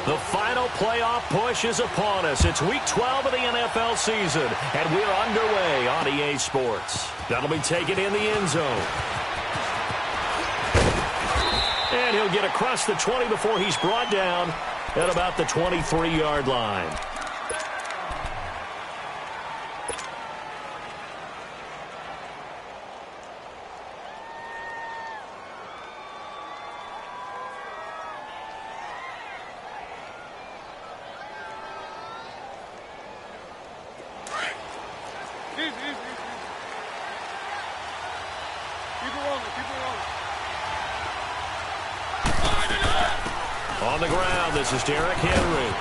The final playoff push is upon us. It's Week 12 of the NFL season, and we're underway on EA Sports. That'll be taken in the end zone. And he'll get across the 20 before he's brought down at about the 23-yard line. On the ground, this is Derrick Henry.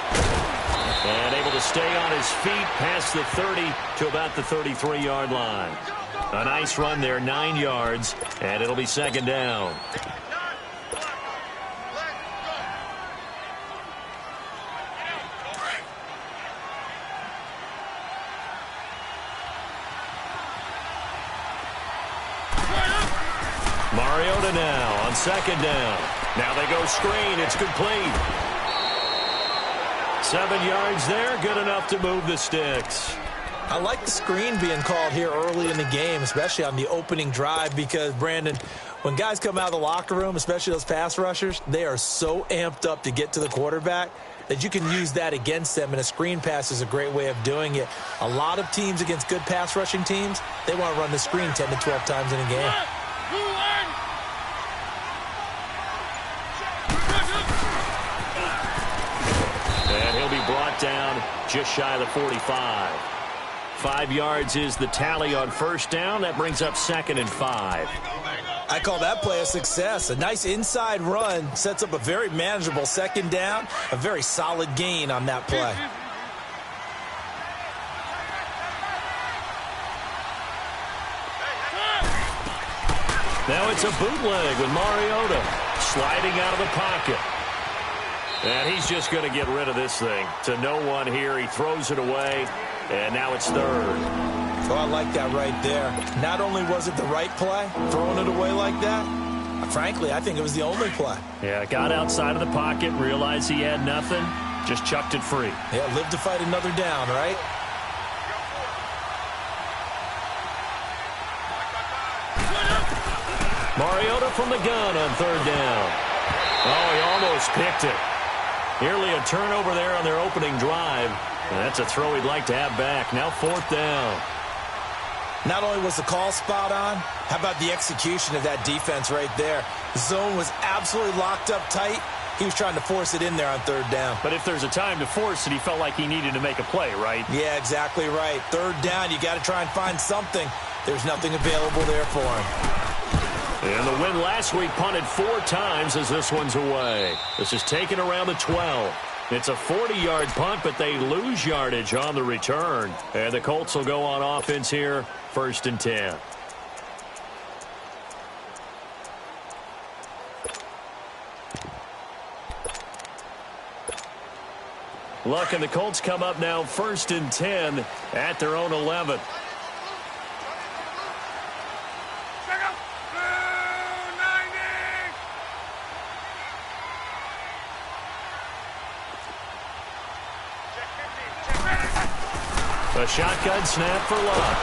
And able to stay on his feet past the 30 to about the 33-yard line. A nice run there, 9 yards, and it'll be second down. Mariota now on second down. Now they go screen. It's complete. 7 yards there. Good enough to move the sticks. I like the screen being called here early in the game, especially on the opening drive, because, Brandon, when guys come out of the locker room, especially those pass rushers, they are so amped up to get to the quarterback that you can use that against them, and a screen pass is a great way of doing it. A lot of teams against good pass rushing teams, they want to run the screen 10 to 12 times in a game. Brought down just shy of the 45. 5 yards is the tally on first down. That brings up 2nd and 5. I call that play a success. A nice inside run sets up a very manageable second down. A very solid gain on that play. Now it's a bootleg with Mariota sliding out of the pocket. And he's just going to get rid of this thing to no one here. He throws it away, and now it's third. So I like that right there. Not only was it the right play, throwing it away like that, frankly, I think it was the only play. Yeah, got outside of the pocket, realized he had nothing, just chucked it free. Yeah, live to fight another down, right? Mariota from the gun on third down. Oh, he almost picked it. Nearly a turnover there on their opening drive. And that's a throw he'd like to have back. Now 4th down. Not only was the call spot on, how about the execution of that defense right there? The zone was absolutely locked up tight. He was trying to force it in there on third down. But if there's a time to force it, he felt like he needed to make a play, right? Yeah, exactly right. Third down, you got to try and find something. There's nothing available there for him. And the win last week punted 4 times as this one's away. This is taken around the 12. It's a 40-yard punt, but they lose yardage on the return. And the Colts will go on offense here, 1st and 10. Luck and the Colts come up now 1st and 10 at their own 11. A shotgun snap for Luck.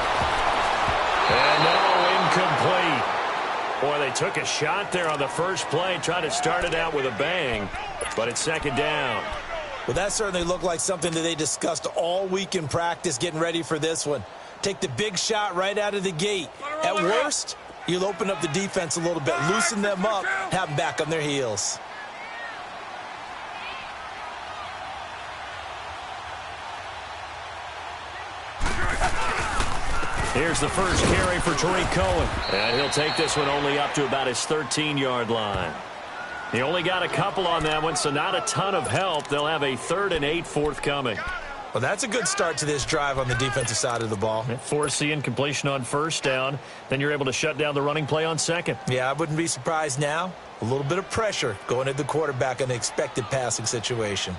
And no, incomplete. Boy, they took a shot there on the first play, tried to start it out with a bang, but it's second down. Well, that certainly looked like something that they discussed all week in practice getting ready for this one. Take the big shot right out of the gate. At worst, you'll open up the defense a little bit, loosen them up, have them back on their heels. Here's the first carry for Tariq Cohen. And he'll take this one only up to about his 13-yard line. He only got a couple on that one, so not a ton of help. They'll have a 3rd and 8 forthcoming. Well, that's a good start to this drive on the defensive side of the ball. Force the incompletion on first down. Then you're able to shut down the running play on second. Yeah, I wouldn't be surprised now. A little bit of pressure going at the quarterback in an expected passing situation.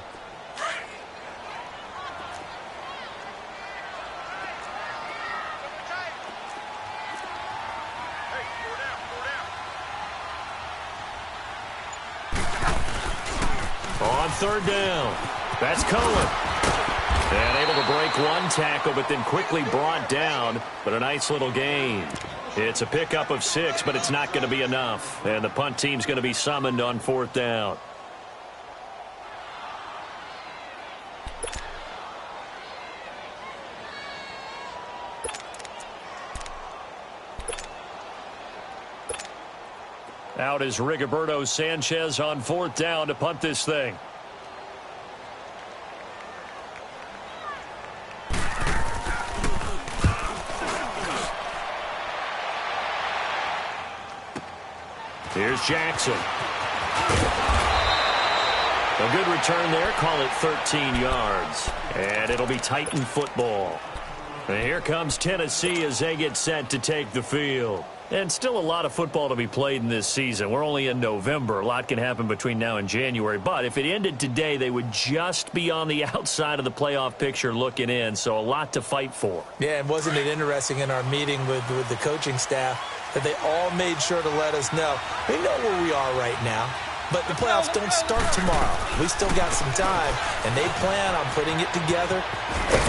third down. That's Cohen. And able to break one tackle, but then quickly brought down. But a nice little gain. It's a pickup of 6, but it's not going to be enough. And the punt team's going to be summoned on fourth down. Out is Rigoberto Sanchez on fourth down to punt this thing. Here's Jackson. A good return there. Call it 13 yards. And it'll be Titan football. And here comes Tennessee as they get set to take the field. And still a lot of football to be played in this season. We're only in November. A lot can happen between now and January. But if it ended today, they would just be on the outside of the playoff picture looking in. So a lot to fight for. Yeah, and wasn't it interesting in our meeting with the coaching staff that they all made sure to let us know. We know where we are right now, but the playoffs don't start tomorrow. We still got some time, and they plan on putting it together,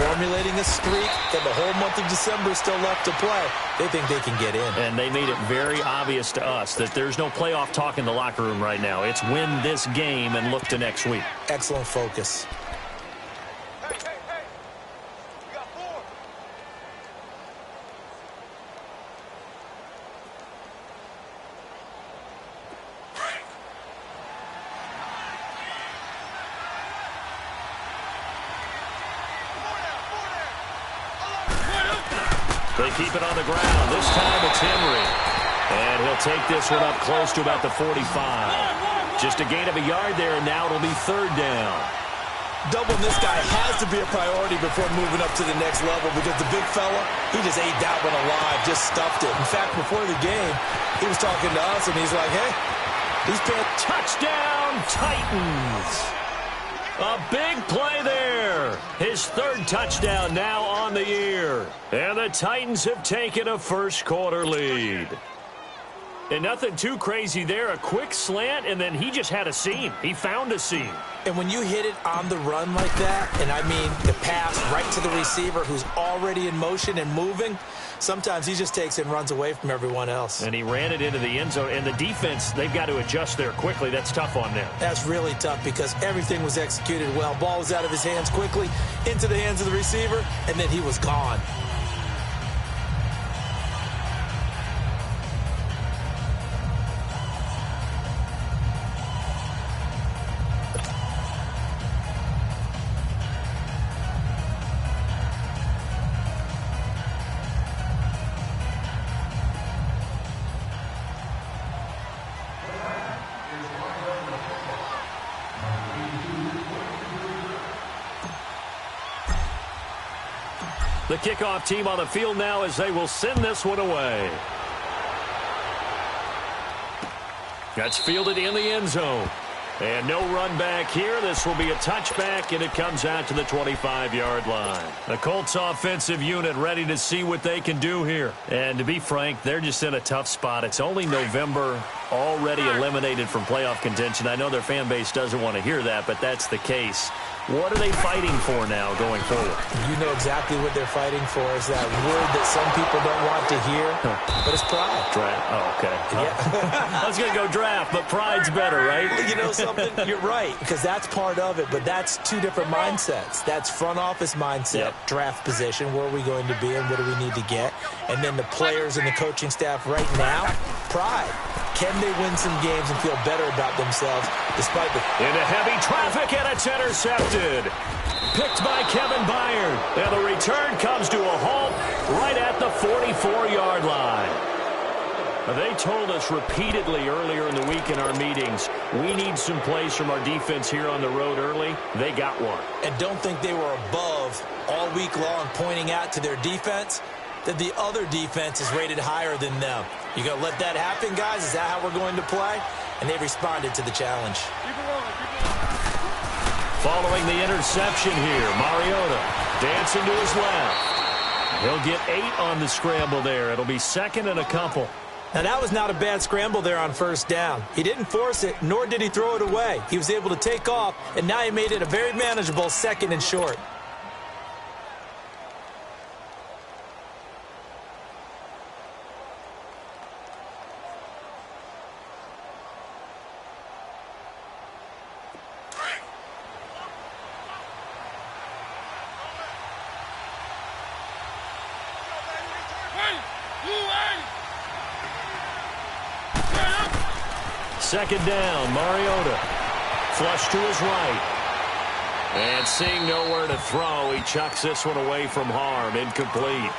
formulating a streak, that the whole month of December is still left to play. They think they can get in. And they made it very obvious to us that there's no playoff talk in the locker room right now. It's win this game and look to next week. Excellent focus. They keep it on the ground. This time it's Henry. And he'll take this one up close to about the 45. Just a gain of a yard there, and now it'll be third down. Doubling this guy has to be a priority before moving up to the next level because the big fella, he just ate that one alive, just stuffed it. In fact, before the game, he was talking to us, and he's like, hey, these pants. Touchdown, Titans. A big play there. His third touchdown now on the year. And the Titans have taken a first quarter lead. And nothing too crazy there. A quick slant, and then he just had a seam. He found a seam. And when you hit it on the run like that, and I mean the pass right to the receiver who's already in motion and moving, sometimes he just takes it and runs away from everyone else. And he ran it into the end zone. And the defense, they've got to adjust there quickly. That's tough on them. That's really tough because everything was executed well. Ball was out of his hands quickly, into the hands of the receiver, and then he was gone. The kickoff team on the field now as they will send this one away. That's fielded in the end zone. And no run back here. This will be a touchback, and it comes out to the 25-yard line. The Colts offensive unit ready to see what they can do here. And to be frank, they're just in a tough spot. It's only November, already eliminated from playoff contention. I know their fan base doesn't want to hear that, but that's the case. What are they fighting for now going forward? You know exactly what they're fighting for is that word that some people don't want to hear, but it's pride. Draft. Oh, okay. Yeah. I was going to go draft, but pride's better, right? You know something? You're right, because that's part of it, but that's two different mindsets. That's front office mindset, draft position, where are we going to be and what do we need to get? And then the players and the coaching staff right now, pride. Can they win some games and feel better about themselves despite the... Into heavy traffic, and it's intercepted. Picked by Kevin Byard. And the return comes to a halt right at the 44-yard line. They told us repeatedly earlier in the week in our meetings, we need some plays from our defense here on the road early. They got one. And don't think they were above all week long pointing out to their defense that the other defense is rated higher than them. You going to let that happen, guys? Is that how we're going to play? And they responded to the challenge. Following the interception here, Mariota dancing to his left. He'll get 8 on the scramble there. It'll be second and a couple. Now, that was not a bad scramble there on first down. He didn't force it, nor did he throw it away. He was able to take off, and now he made it a very manageable 2nd and short. Second down, Mariota. Flush to his right. And seeing nowhere to throw, he chucks this one away from harm. Incomplete.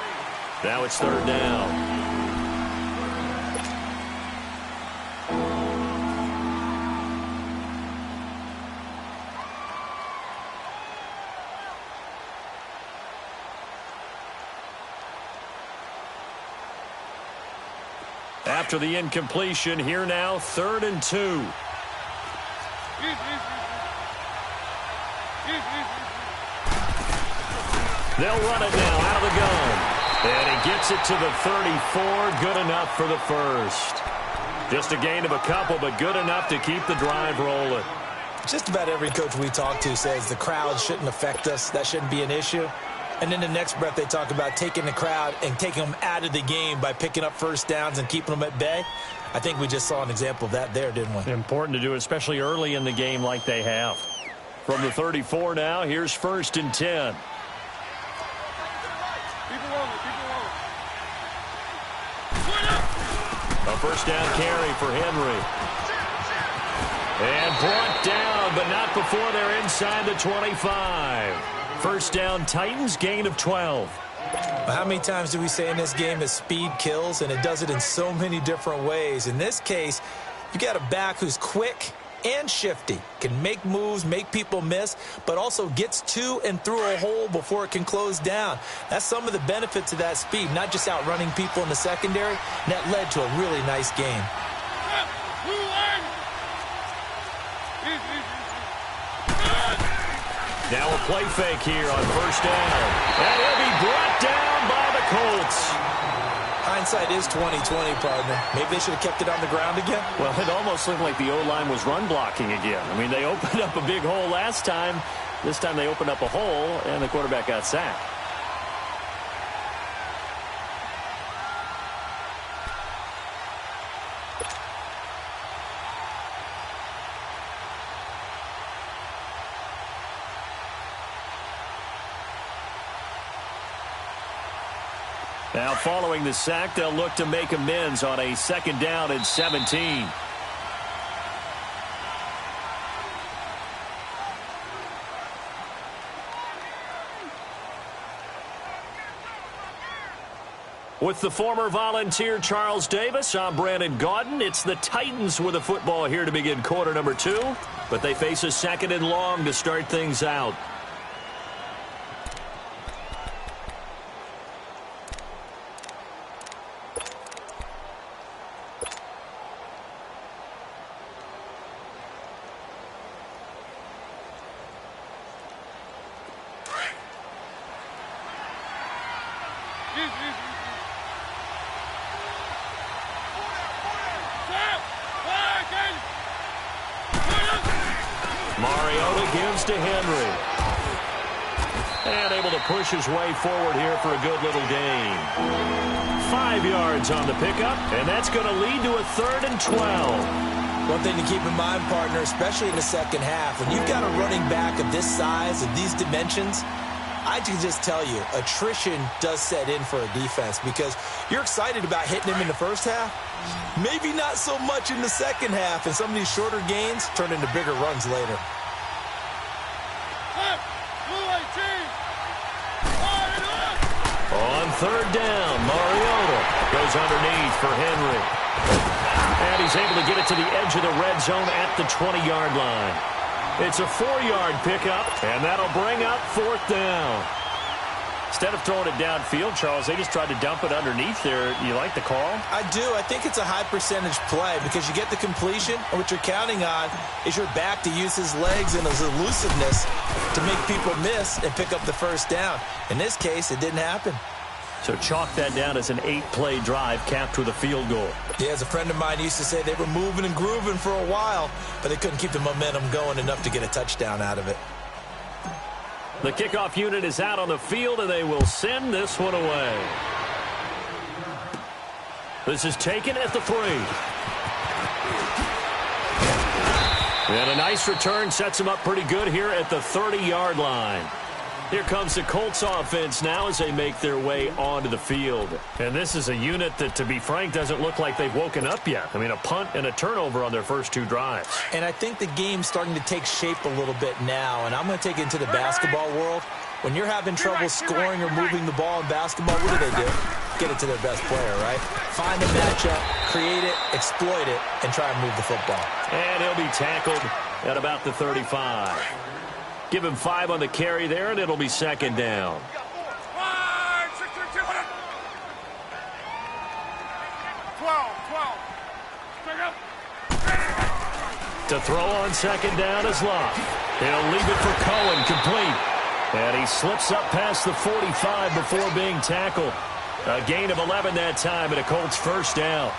Now it's 3rd down. After the incompletion, here now, 3rd and 2. They'll run it now out of the gun. And he gets it to the 34. Good enough for the first. Just a gain of a couple, but good enough to keep the drive rolling. Just about every coach we talk to says the crowd shouldn't affect us. That shouldn't be an issue. And in the next breath, they talk about taking the crowd and taking them out of the game by picking up first downs and keeping them at bay. I think we just saw an example of that there, didn't we? Important to do, especially early in the game like they have. From the 34 now, here's 1st and 10. A first down carry for Henry. And brought down, but not before they're inside the 25. First down, Titans, gain of 12. How many times do we say in this game that speed kills, and it does it in so many different ways? In this case, you got a back who's quick and shifty, can make moves, make people miss, but also gets to and through a hole before it can close down. That's some of the benefits of that speed, not just outrunning people in the secondary. And that led to a really nice game. Now a play fake here on first down. And he'll be brought down by the Colts. Hindsight is 20/20, partner. Maybe they should have kept it on the ground again. Well, it almost looked like the O-line was run blocking again. I mean, they opened up a big hole last time. This time they opened up a hole, and the quarterback got sacked. Now, following the sack, they'll look to make amends on a 2nd down and 17. With the former Volunteer Charles Davis, I'm Brandon Gaudin. It's the Titans with the football here to begin quarter number 2, but they face a 2nd and long to start things out. Mariota gives to Henry. And able to push his way forward here for a good little gain. 5 yards on the pickup, and that's going to lead to a 3rd and 12. One thing to keep in mind, partner, especially in the second half, when you've got a running back of this size and these dimensions, I can just tell you, attrition does set in for a defense because you're excited about hitting him in the first half. Maybe not so much in the second half, and some of these shorter gains turn into bigger runs later. On 3rd down, Mariota goes underneath for Henry. And he's able to get it to the edge of the red zone at the 20-yard line. It's a 4-yard pickup, and that'll bring up 4th down. Instead of throwing it downfield, Charles, they just tried to dump it underneath there. You like the call? I do. I think it's a high-percentage play because you get the completion, and what you're counting on is your back to use his legs and his elusiveness to make people miss and pick up the first down. In this case, it didn't happen. So chalk that down as an 8-play drive capped with a field goal. Yeah, as a friend of mine used to say, they were moving and grooving for a while, but they couldn't keep the momentum going enough to get a touchdown out of it. The kickoff unit is out on the field, and they will send this one away. This is taken at the 3. And a nice return sets them up pretty good here at the 30-yard line. Here comes the Colts offense now as they make their way onto the field. And this is a unit that, to be frank, doesn't look like they've woken up yet. I mean, a punt and a turnover on their first 2 drives. And I think the game's starting to take shape a little bit now. And I'm going to take it into the basketball world. When you're having trouble scoring or moving the ball in basketball, what do? Get it to their best player, right? Find the matchup, create it, exploit it, and try and move the football. And he'll be tackled at about the 35. Give him 5 on the carry there, and it'll be second down. To throw on second down is Locke. He'll leave it for Cohen, complete. And he slips up past the 45 before being tackled. A gain of 11 that time, and a Colts first down.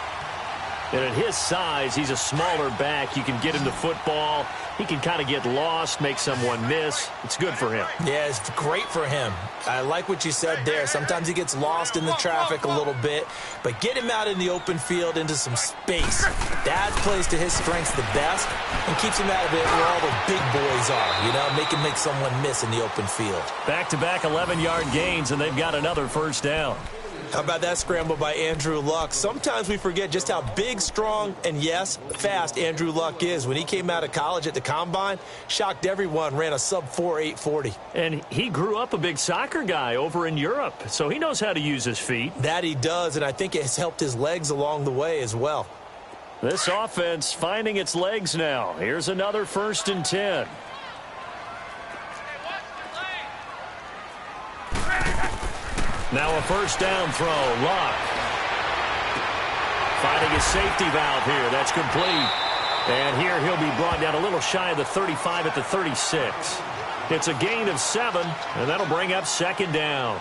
And at his size, he's a smaller back. You can get him the football. He can kind of get lost, make someone miss. It's good for him. Yeah, it's great for him. I like what you said there. Sometimes he gets lost in the traffic a little bit, but get him out in the open field into some space. That plays to his strengths the best and keeps him out of it where all the big boys are, you know, make him make someone miss in the open field. Back-to-back 11-yard gains, and they've got another first down. How about that scramble by Andrew Luck? Sometimes we forget just how big, strong, and, yes, fast Andrew Luck is. When he came out of college at the Combine, shocked everyone, ran a sub-4 840. And he grew up a big soccer guy over in Europe, so he knows how to use his feet. That he does, and I think it has helped his legs along the way as well. This offense finding its legs now. Here's another 1st and 10. Now a first down throw. Locke finding his safety valve here. That's complete. And here he'll be brought down a little shy of the 35 at the 36. It's a gain of 7, and that'll bring up second down.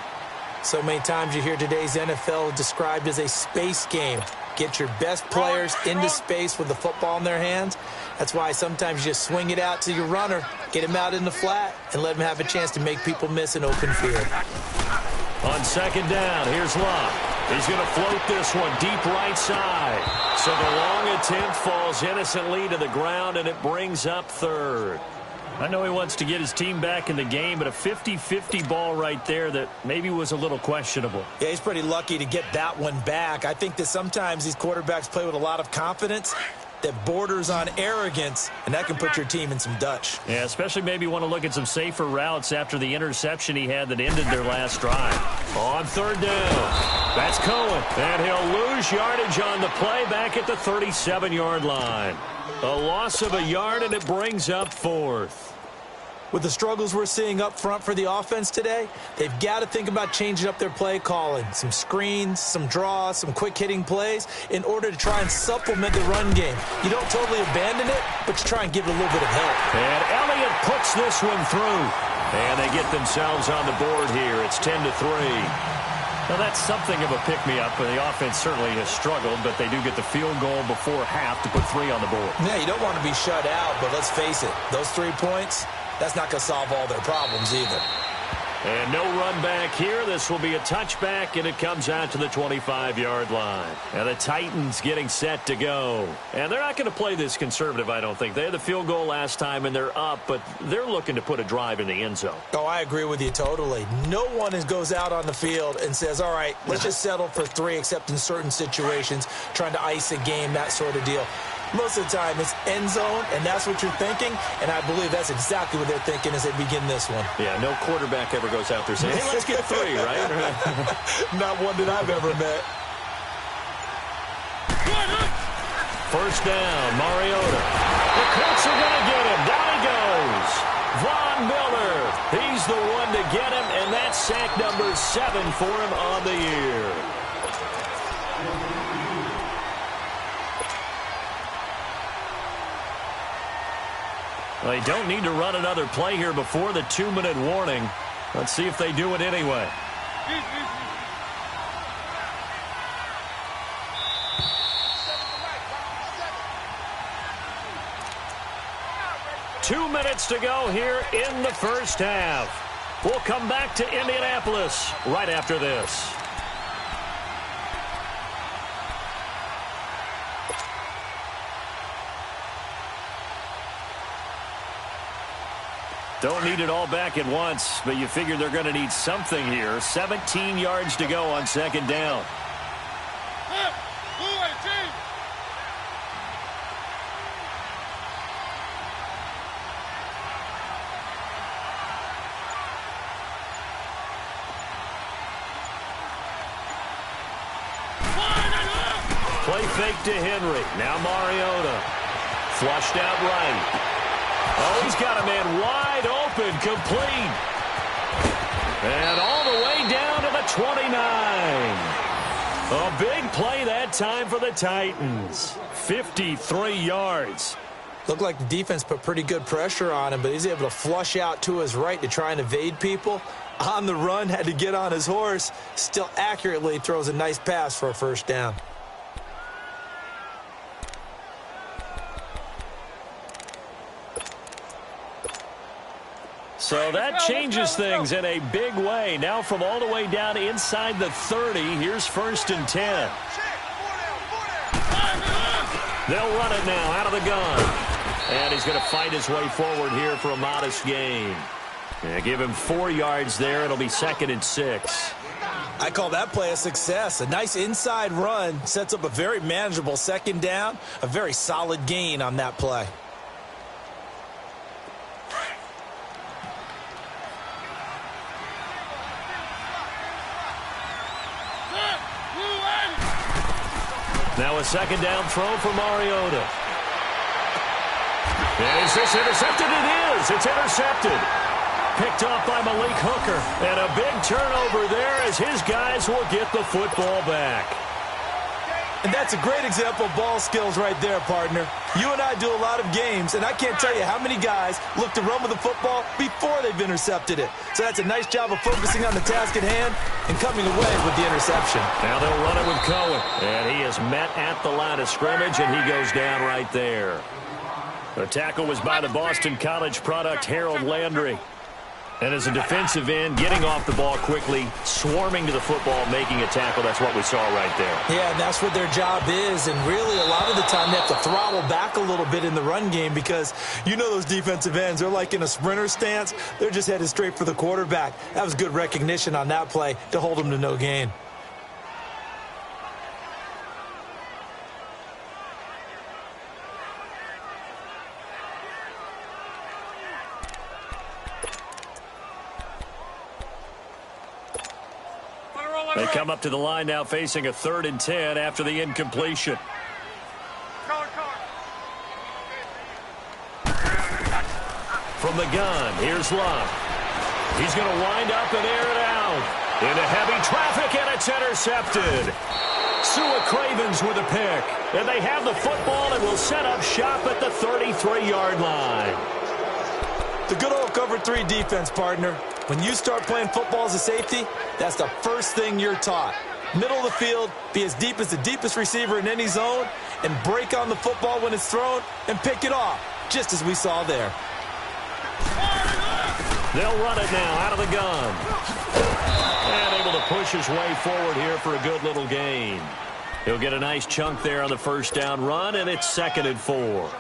So many times you hear today's NFL described as a space game. Get your best players into space with the football in their hands. That's why sometimes you just swing it out to your runner, get him out in the flat, and let him have a chance to make people miss an open field. On second down, here's Locke. He's going to float this one deep right side. So the long attempt falls innocently to the ground, and it brings up 3rd. I know he wants to get his team back in the game, but a 50-50 ball right there that maybe was a little questionable. Yeah, he's pretty lucky to get that one back. I think that sometimes these quarterbacks play with a lot of confidence that borders on arrogance, and that can put your team in some Dutch. Yeah, especially maybe want to look at some safer routes after the interception he had that ended their last drive. On 3rd down, that's Cohen, and he'll lose yardage on the play back at the 37-yard line. A loss of a yard, and it brings up 4th. With the struggles we're seeing up front for the offense today, they've got to think about changing up their play calling. Some screens, some draws, some quick-hitting plays in order to try and supplement the run game. You don't totally abandon it, but you try and give it a little bit of help. And Elliott puts this one through. And they get themselves on the board here. It's 10-3. Now, that's something of a pick-me-up, and the offense certainly has struggled, but they do get the field goal before half to put 3 on the board. Yeah, you don't want to be shut out, but let's face it, those 3 points, that's not going to solve all their problems either. And no run back here. This will be a touchback, and it comes out to the 25-yard line. And the Titans getting set to go. And they're not going to play this conservative, I don't think. They had the field goal last time, and they're up, but they're looking to put a drive in the end zone. Oh, I agree with you totally. No one goes out on the field and says, all right, let's just settle for 3, except in certain situations, trying to ice a game, that sort of deal. Most of the time, it's end zone, and that's what you're thinking, and I believe that's exactly what they're thinking as they begin this one. Yeah, no quarterback ever goes out there saying, hey, let's get 3, right? Not one that I've ever met. First down, Mariota. The Colts are going to get him. Down he goes. Von Miller. He's the one to get him, and that's sack number 7 for him on the year. They don't need to run another play here before the 2-minute warning. Let's see if they do it anyway. minutes to go here in the first half. We'll come back to Indianapolis right after this. Don't need it all back at once, but you figure they're going to need something here. 17 yards to go on second down. Play fake to Henry. Now Mariota. Flushed out right. Oh, he's got a man wide open, complete. And all the way down to the 29. A big play that time for the Titans. 53 yards. Looked like the defense put pretty good pressure on him, but he's able to flush out to his right to try and evade people. On the run, had to get on his horse. Still accurately throws a nice pass for a first down. So that changes things in a big way. Now from all the way down inside the 30, here's 1st and 10. They'll run it now out of the gun. And he's going to fight his way forward here for a modest gain. Yeah, give him 4 yards there. It'll be 2nd and 6. I call that play a success. A nice inside run sets up a very manageable second down. A very solid gain on that play. Now a second down throw for Mariota. And is this intercepted? It is. It's intercepted. Picked off by Malik Hooker. And a big turnover there as his guys will get the football back. And that's a great example of ball skills right there, partner. You and I do a lot of games, and I can't tell you how many guys look to run with the football before they've intercepted it. So that's a nice job of focusing on the task at hand and coming away with the interception. Now they'll run it with Cohen. And he is met at the line of scrimmage, and he goes down right there. The tackle was by the Boston College product, Harold Landry. And as a defensive end, getting off the ball quickly, swarming to the football, making a tackle, that's what we saw right there. Yeah, and that's what their job is. And really, a lot of the time, they have to throttle back a little bit in the run game because you know those defensive ends, they're like in a sprinter stance. They're just headed straight for the quarterback. That was good recognition on that play to hold them to no gain. They come up to the line now facing a 3rd and 10 after the incompletion. From the gun, here's Love. He's going to wind up and air it out. Into heavy traffic, and it's intercepted. Sua Cravens with a pick. And they have the football and will set up shop at the 33-yard line. The good old cover 3 defense, partner. When you start playing football as a safety, that's the first thing you're taught. Middle of the field, be as deep as the deepest receiver in any zone, and break on the football when it's thrown and pick it off, just as we saw there. They'll run it now out of the gun. And able to push his way forward here for a good little gain. He'll get a nice chunk there on the first down run, and it's 2nd and 4.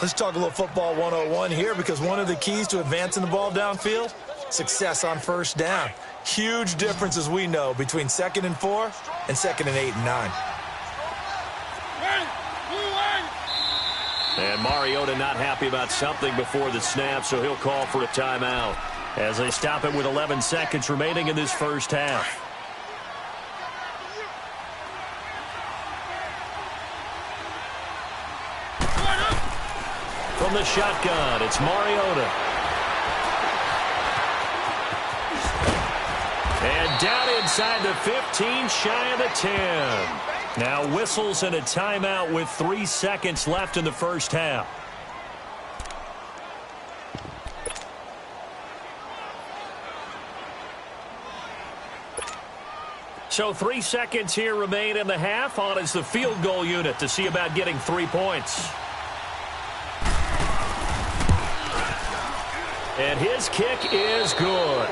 Let's talk a little football 101 here because one of the keys to advancing the ball downfield, success on first down. Huge difference, as we know, between 2nd and 4 and 2nd and 8 and 9. And Mariota not happy about something before the snap, so he'll call for a timeout as they stop it with 11 seconds remaining in this first half. From the shotgun, it's Mariota. And down inside the 15, shy of the 10. Now whistles and a timeout with 3 seconds left in the first half. So 3 seconds here remain in the half. On is the field goal unit to see about getting 3 points. And his kick is good.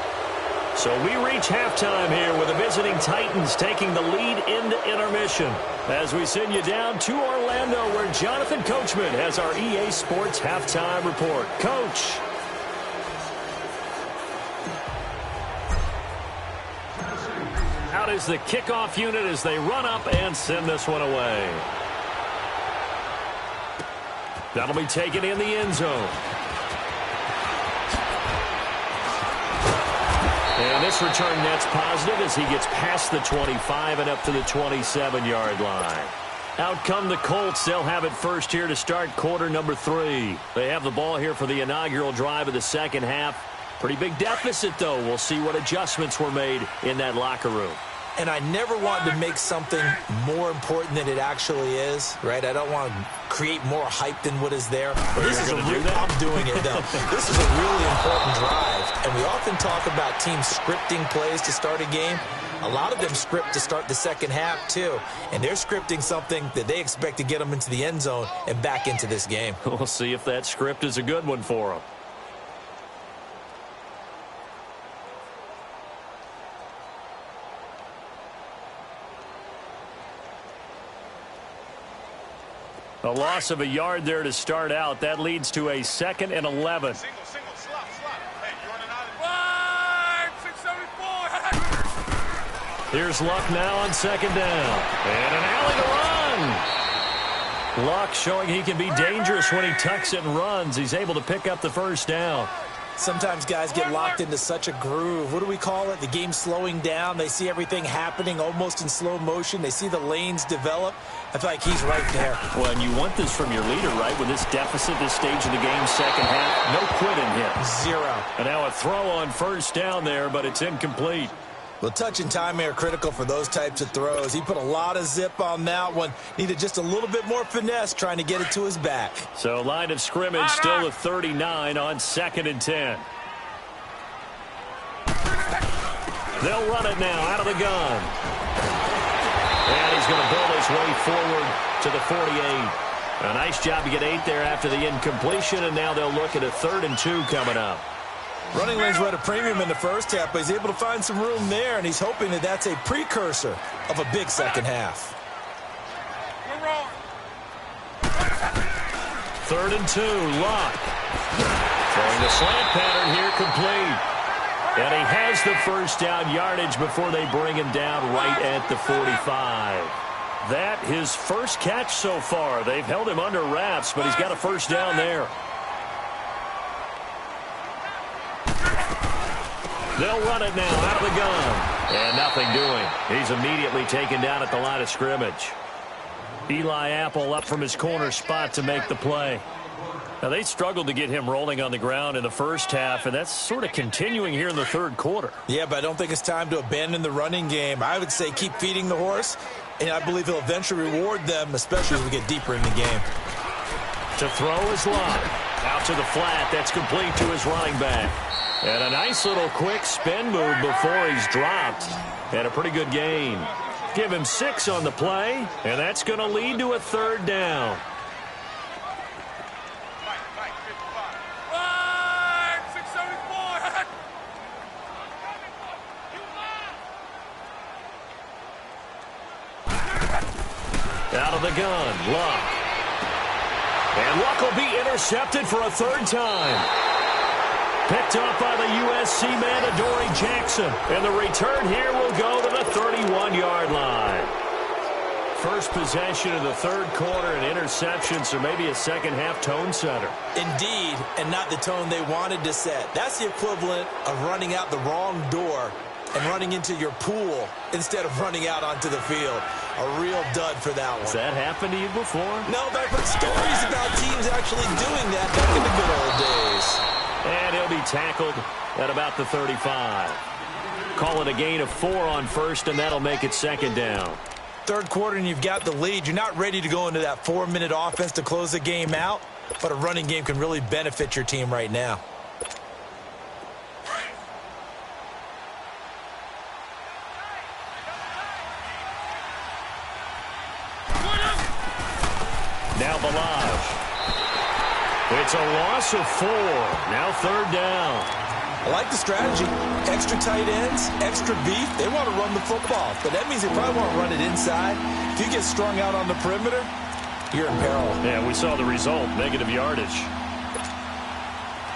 So we reach halftime here with the visiting Titans taking the lead into intermission. As we send you down to Orlando, where Jonathan Coachman has our EA Sports halftime report. Coach. Out is the kickoff unit as they run up and send this one away. That'll be taken in the end zone. And this return net's positive as he gets past the 25 and up to the 27-yard line. Out come the Colts. They'll have it first here to start quarter number 3. They have the ball here for the inaugural drive of the second half. Pretty big deficit, though. We'll see what adjustments were made in that locker room. And I never want to make something more important than it actually is, right? I don't want to create more hype than what is there. This is I'm doing it, though. This is a really important drive. And we often talk about teams scripting plays to start a game. A lot of them script to start the second half, too. And they're scripting something that they expect to get them into the end zone and back into this game. We'll see if that script is a good one for them. A loss of a yard there to start out. That leads to a 2nd and 11. Single, slot. Hey, you running out of 674. Here's Luck now on 2nd down. And an alley to run. Luck showing he can be dangerous when he tucks it and runs. He's able to pick up the first down. Sometimes guys get locked into such a groove. What do we call it? The game slowing down. They see everything happening almost in slow motion. They see the lanes develop. I feel like he's right there. Well, and you want this from your leader, right? With this deficit, this stage of the game, second half, no quitting him. 0. And now a throw on first down there, but it's incomplete. Well, touch and time are critical for those types of throws. He put a lot of zip on that one. Needed just a little bit more finesse trying to get it to his back. So line of scrimmage still a 39 on 2nd and 10. They'll run it now out of the gun. And he's going to build his way forward to the 48. A nice job to get 8 there after the incompletion, and now they'll look at a 3rd and 2 coming up. Running lanes were at a premium in the first half, but he's able to find some room there, and he's hoping that that's a precursor of a big second half. 3rd and 2, Luck. Throwing the slant pattern here complete. And he has the first down yardage before they bring him down right at the 45. That his first catch so far. They've held him under wraps, but he's got a first down there. They'll run it now out of the gun. And nothing doing. He's immediately taken down at the line of scrimmage. Eli Apple up from his corner spot to make the play. Now, they struggled to get him rolling on the ground in the first half, and that's sort of continuing here in the third quarter. Yeah, but I don't think it's time to abandon the running game. I would say keep feeding the horse, and I believe he'll eventually reward them, especially as we get deeper in the game. To throw is Lott. Out to the flat. That's complete to his running back. And a nice little quick spin move before he's dropped. And a pretty good gain. Give him 6 on the play, and that's going to lead to a 3rd down. Out of the gun, Luck. And Luck will be intercepted for a 3rd time. Picked up by the USC man, Adoree Jackson. And the return here will go to the 31-yard line. First possession of the third quarter, an interception, so maybe a second-half tone setter. Indeed, and not the tone they wanted to set. That's the equivalent of running out the wrong door and running into your pool instead of running out onto the field. A real dud for that one. Has that happened to you before? No, but I've heard stories about teams actually doing that back in the good old days. And he'll be tackled at about the 35. Call it a gain of 4 on first, and that'll make it 2nd down. Third quarter, and you've got the lead. You're not ready to go into that 4-minute offense to close the game out, but a running game can really benefit your team right now. Now Balaj. It's a loss of 4. Now 3rd down. I like the strategy. Extra tight ends, extra beef. They want to run the football, but that means they probably won't run it inside. If you get strung out on the perimeter, you're in peril. Yeah, we saw the result, negative yardage.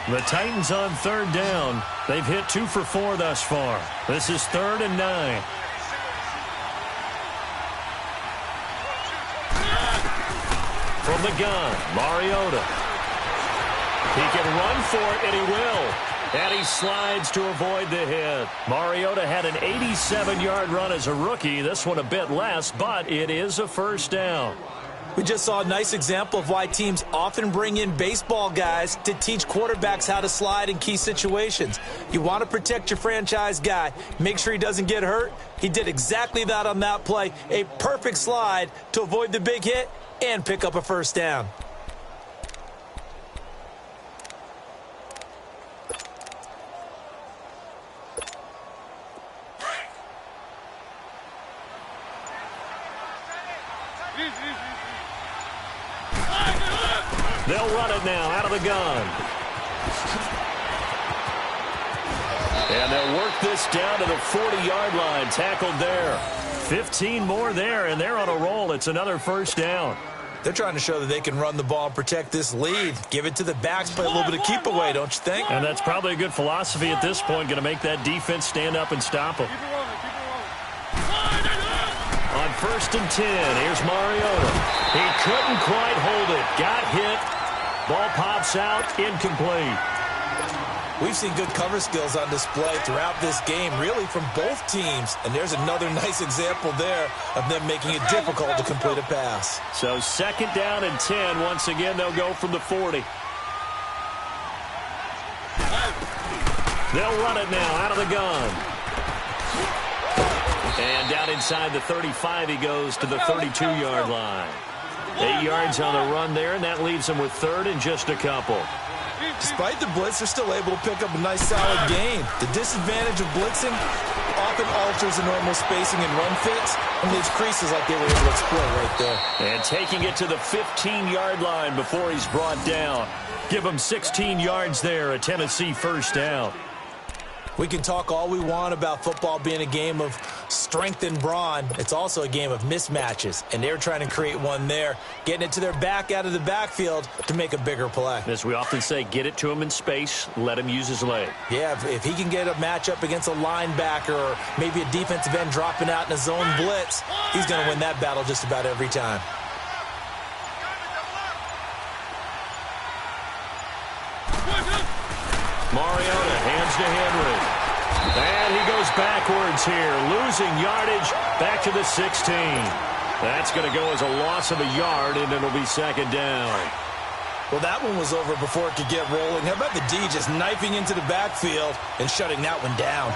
The Titans on 3rd down. They've hit 2 for 4 thus far. This is 3rd and 9. From the gun, Mariota. He can run for it, and he will. And he slides to avoid the hit. Mariota had an 87-yard run as a rookie. This one a bit less, but it is a 1st down. We just saw a nice example of why teams often bring in baseball guys to teach quarterbacks how to slide in key situations. You want to protect your franchise guy. Make sure he doesn't get hurt. He did exactly that on that play. A perfect slide to avoid the big hit and pick up a 1st down. They'll run it now out of the gun. And they'll work this down to the 40-yard line. Tackled there. 15 more there, and they're on a roll. It's another 1st down. They're trying to show that they can run the ball and protect this lead. Give it to the backs, play a little bit of keep away, don't you think? And that's probably a good philosophy at this point, going to make that defense stand up and stop them. On 1st and 10, here's Mariota. He couldn't quite hold it. Got hit. Ball pops out, incomplete. We've seen good cover skills on display throughout this game, really from both teams. And there's another nice example there of them making it difficult to complete a pass. So 2nd down and 10. Once again, they'll go from the 40. They'll run it now out of the gun. And down inside the 35, he goes to the 32-yard line. 8 yards on the run there, and that leaves them with 3rd and just a couple. Despite the blitz, they're still able to pick up a nice, solid gain. The disadvantage of blitzing often alters the normal spacing and run fits and leaves creases like they were able to exploit right there. And taking it to the 15-yard line before he's brought down. Give him 16 yards there, a Tennessee 1st down. We can talk all we want about football being a game of strength and brawn. It's also a game of mismatches, and they're trying to create one there, getting it to their back out of the backfield to make a bigger play. As we often say, get it to him in space, let him use his leg. Yeah, if he can get a matchup against a linebacker or maybe a defensive end dropping out in a zone blitz, he's going to win that battle just about every time. Mariota hands to Henry. And he goes backwards here, losing yardage back to the 16. That's going to go as a loss of a yard, and it'll be 2nd down. Well, that one was over before it could get rolling. How about the D just knifing into the backfield and shutting that one down?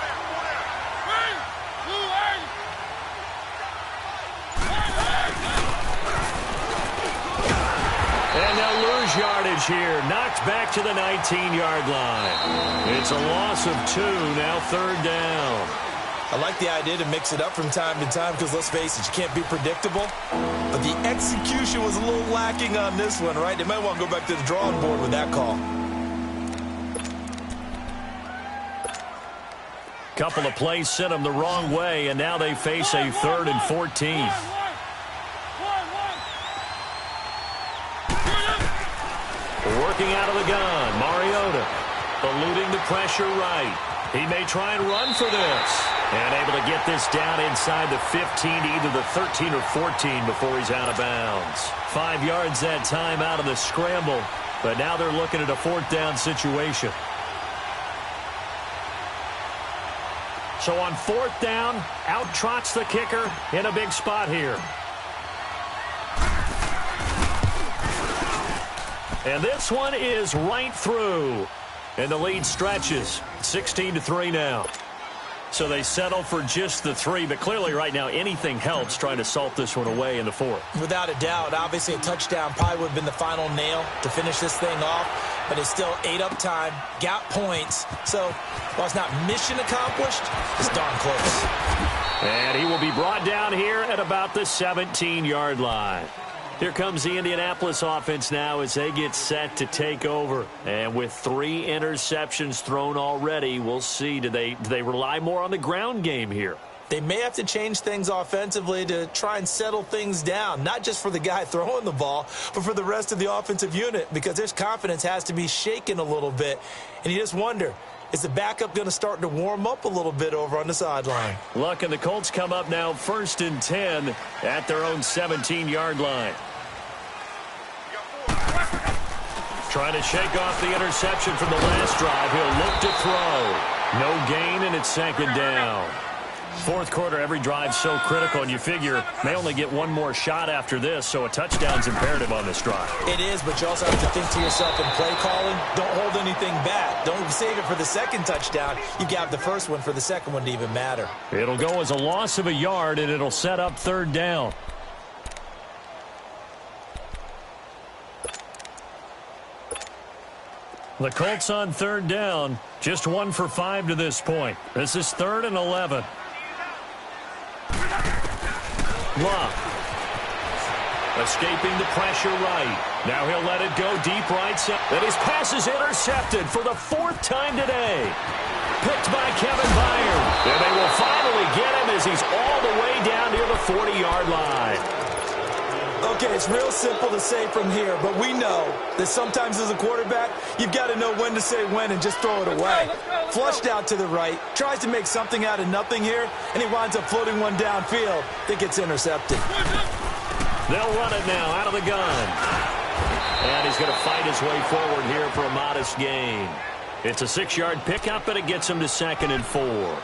And they'll lose yardage here. Knocked back to the 19-yard line. It's a loss of 2, now 3rd down. I like the idea to mix it up from time to time because, let's face it, you can't be predictable. But the execution was a little lacking on this one, right? They might want to go back to the drawing board with that call. Couple of plays sent them the wrong way, and now they face a 3rd and 14. Working out of the gun, Mariota eluding the pressure right. He may try and run for this. And able to get this down inside the 15, either the 13 or 14 before he's out of bounds. 5 yards that time out of the scramble, but now they're looking at a 4th down situation. So on 4th down, out trots the kicker in a big spot here. And this one is right through. And the lead stretches. 16-3 now. So they settle for just the 3, but clearly right now anything helps trying to salt this one away in the 4th. Without a doubt, obviously a touchdown probably would have been the final nail to finish this thing off, but it's still 8 up time, got points. So while it's not mission accomplished, it's darn close. And he will be brought down here at about the 17-yard line. Here comes the Indianapolis offense now as they get set to take over. And with 3 interceptions thrown already, we'll see. Do they rely more on the ground game here? They may have to change things offensively to try and settle things down, not just for the guy throwing the ball, but for the rest of the offensive unit, because their confidence has to be shaken a little bit. And you just wonder, is the backup going to start to warm up a little bit over on the sideline? Look, and the Colts come up now 1st and 10 at their own 17-yard line. Trying to shake off the interception from the last drive. He'll look to throw. No gain, and it's 2nd down. Fourth quarter, every drive's so critical, and you figure may only get one more shot after this, so a touchdown's imperative on this drive. It is, but you also have to think to yourself in play calling, don't hold anything back. Don't save it for the second touchdown. You got the first one for the second one to even matter. It'll go as a loss of a yard, and it'll set up 3rd down. The Colts on 3rd down, just 1 for 5 to this point. This is 3rd and 11. Love. Escaping the pressure right. Now he'll let it go deep right side. And his pass is intercepted for the 4th time today. Picked by Kevin Byard. And they will finally get him as he's all the way down near the 40-yard line. Okay, it's real simple to say from here, but we know that sometimes as a quarterback, you've got to know when to say when and just throw it away. Flushed out to the right, tries to make something out of nothing here, and he winds up floating one downfield that gets intercepted. They'll run it now out of the gun. And he's going to fight his way forward here for a modest gain. It's a 6-yard pickup, and it gets him to 2nd and 4.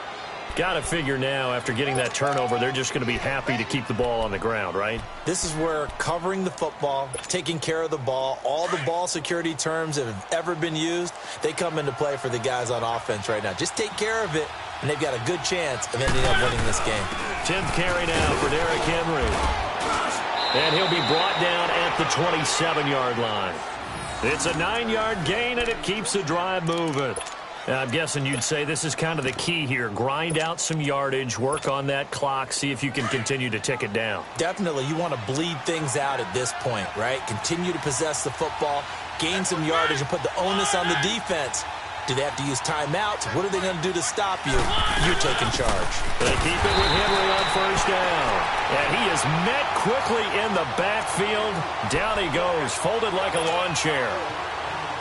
Got to figure now, after getting that turnover, they're just going to be happy to keep the ball on the ground, right? This is where covering the football, taking care of the ball, all the ball security terms that have ever been used, they come into play for the guys on offense right now. Just take care of it, and they've got a good chance of ending up winning this game. 10th carry now for Derrick Henry. And he'll be brought down at the 27-yard line. It's a 9-yard gain, and it keeps the drive moving. I'm guessing you'd say this is kind of the key here. Grind out some yardage, work on that clock, see if you can continue to tick it down. Definitely. You want to bleed things out at this point, right? Continue to possess the football, gain some yardage, and put the onus on the defense. Do they have to use timeouts? What are they going to do to stop you? You're taking charge. They keep it with Henry on 1st down. And he is met quickly in the backfield. Down he goes, folded like a lawn chair.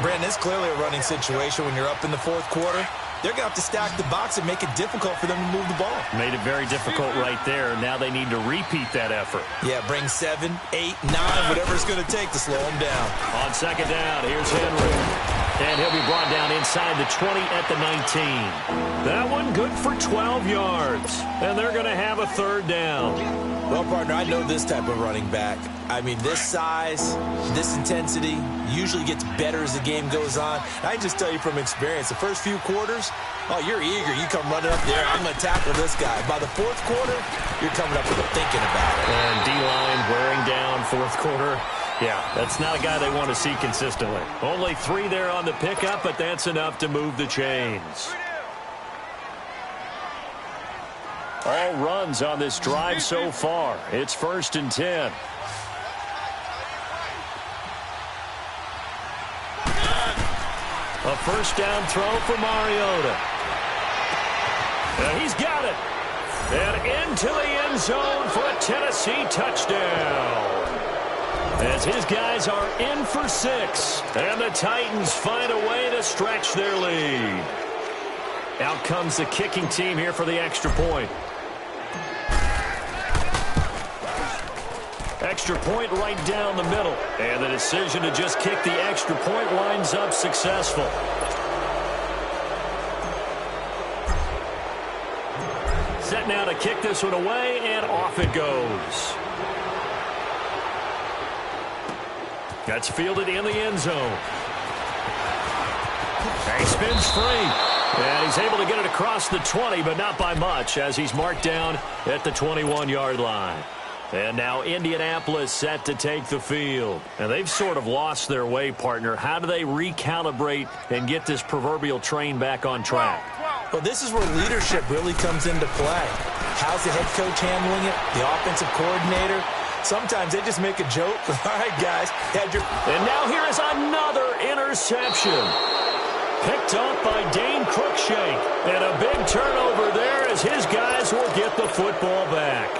Brandon, it's clearly a running situation when you're up in the 4th quarter. They're going to have to stack the box and make it difficult for them to move the ball. Made it very difficult right there. Now they need to repeat that effort. Yeah, bring 7, 8, 9, whatever it's going to take to slow them down. On 2nd down, here's Henry. And he'll be brought down inside the 20 at the 19. That one good for 12 yards. And they're going to have a 3rd down. Well, partner, I know this type of running back. I mean, this size, this intensity usually gets better as the game goes on. I can just tell you from experience, the first few quarters, oh, you're eager. You come running up there, I'm going to tackle this guy. By the 4th quarter, you're coming up with a thinking about it. And D-line wearing down 4th quarter. Yeah, that's not a guy they want to see consistently. Only 3 there on the pickup, but that's enough to move the chains. All runs on this drive so far. It's 1st and 10. A 1st down throw for Mariota. And he's got it. And into the end zone for a Tennessee touchdown. As his guys are in for 6. And the Titans find a way to stretch their lead. Out comes the kicking team here for the extra point. Extra point right down the middle. And the decision to just kick the extra point winds up successful. Set now to kick this one away, and off it goes. That's fielded in the end zone. And he spins free. And he's able to get it across the 20, but not by much, as he's marked down at the 21-yard line. And now Indianapolis set to take the field. And they've sort of lost their way, partner. How do they recalibrate and get this proverbial train back on track? Well, this is where leadership really comes into play. How's the head coach handling it? The offensive coordinator? Sometimes they just make a joke. All right, guys. And now here is another interception. Picked up by Dane Cruikshank. And a big turnover there as his guys will get the football back.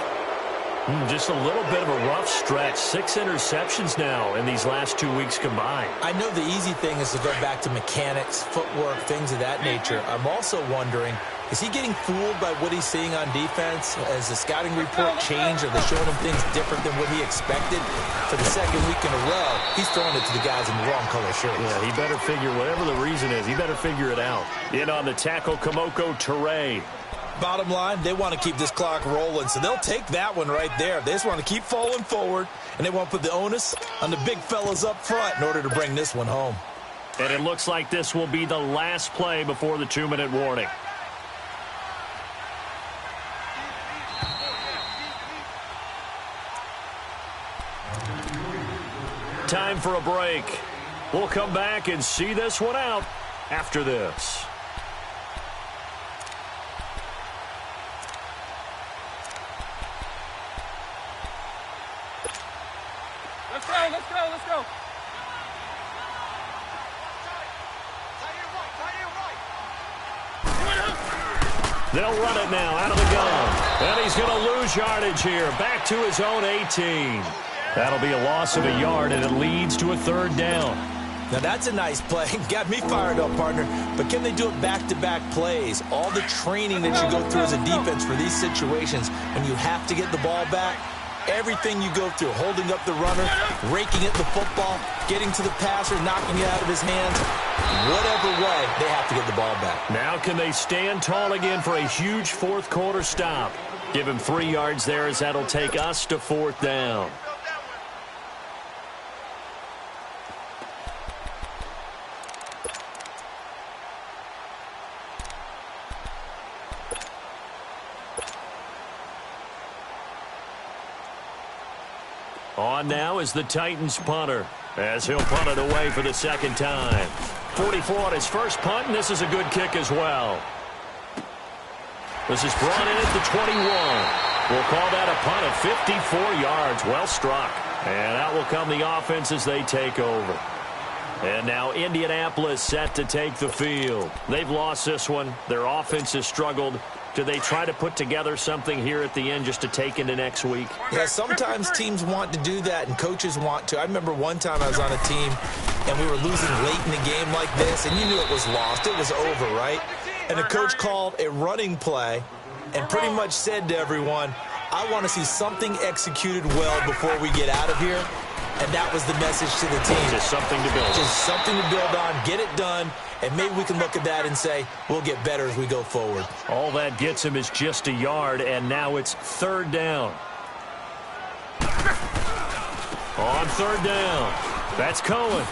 Just a little bit of a rough stretch. 6 interceptions now in these last 2 weeks combined. I know the easy thing is to go back to mechanics, footwork, things of that nature. I'm also wondering, is he getting fooled by what he's seeing on defense? Has the scouting report changed? Are they showing him things different than what he expected? For the second week in a row, he's throwing it to the guys in the wrong color shirts. Yeah, he better figure, whatever the reason is, he better figure it out. In on the tackle, Kamoko Toure. Bottom line, they want to keep this clock rolling, so they'll take that one right there. They just want to keep falling forward, and they want to put the onus on the big fellas up front in order to bring this one home. And it looks like this will be the last play before the 2-minute warning. Time for a break. We'll come back and see this one out after this. Let's go. They'll run it now out of the gun. And he's going to lose yardage here. Back to his own 18. That'll be a loss of a yard, and it leads to a 3rd down. Now, that's a nice play. Got me fired up, partner. But can they do it back-to-back plays? All the training that you go through as a defense for these situations, when you have to get the ball back, everything you go through, holding up the runner, raking at the football, getting to the passer, knocking it out of his hands, whatever way, they have to get the ball back. Now can they stand tall again for a huge 4th quarter stop? Give him 3 yards there as that'll take us to 4th down. On now is the Titans punter, as he'll punt it away for the 2nd time. 44 on his first punt, and this is a good kick as well. This is brought in at the 21. We'll call that a punt of 54 yards. Well struck. And out will come the offense as they take over. And now Indianapolis set to take the field. They've lost this one. Their offense has struggled. Do they try to put together something here at the end just to take into next week? Yeah, sometimes teams want to do that and coaches want to. I remember one time I was on a team and we were losing late in the game like this, and you knew it was lost. It was over, right? And the coach called a running play and pretty much said to everyone, I want to see something executed well before we get out of here. And that was the message to the team. Just something to build on. Just something to build on, get it done, and maybe we can look at that and say, we'll get better as we go forward. All that gets him is just a yard, and now it's 3rd down. On 3rd down, that's Cohen.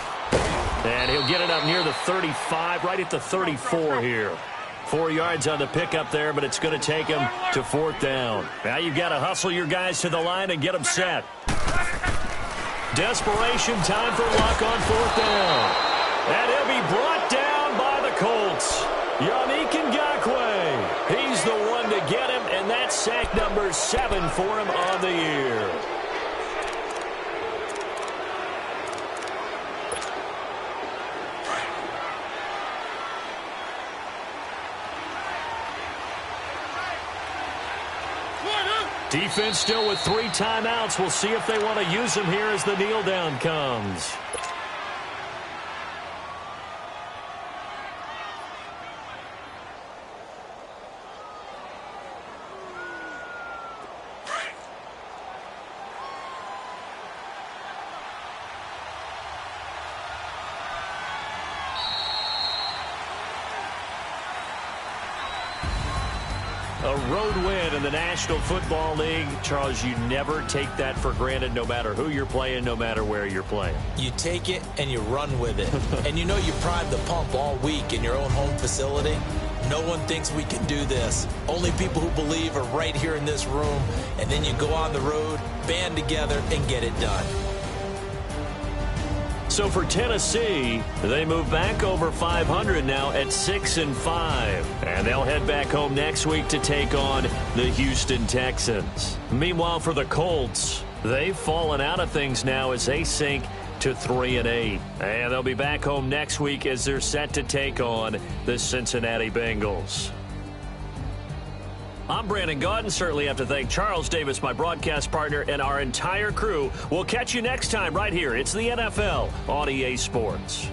And he'll get it up near the 35, right at the 34 here. 4 yards on the pickup there, but it's going to take him to 4th down. Now you've got to hustle your guys to the line and get them set. Desperation time for Luck on 4th down. And he'll be brought down by the Colts. Yannick Ngakoue. He's the one to get him, and that's sack number 7 for him on the year. Defense still with 3 timeouts. We'll see if they want to use them here as the kneel down comes. A road win in the National Football League. Charles, you never take that for granted no matter who you're playing, no matter where you're playing. You take it and you run with it. And you know you primed the pump all week in your own home facility. No one thinks we can do this. Only people who believe are right here in this room. And then you go on the road, band together, and get it done. So for Tennessee, they move back over 500 now at 6-5. And they'll head back home next week to take on the Houston Texans. Meanwhile, for the Colts, They've fallen out of things now as they sink to 3-8. And they'll be back home next week as they're set to take on the Cincinnati Bengals. I'm Brandon Gaudin. Certainly have to thank Charles Davis, my broadcast partner, and our entire crew. We'll catch you next time right here. It's the NFL on EA Sports.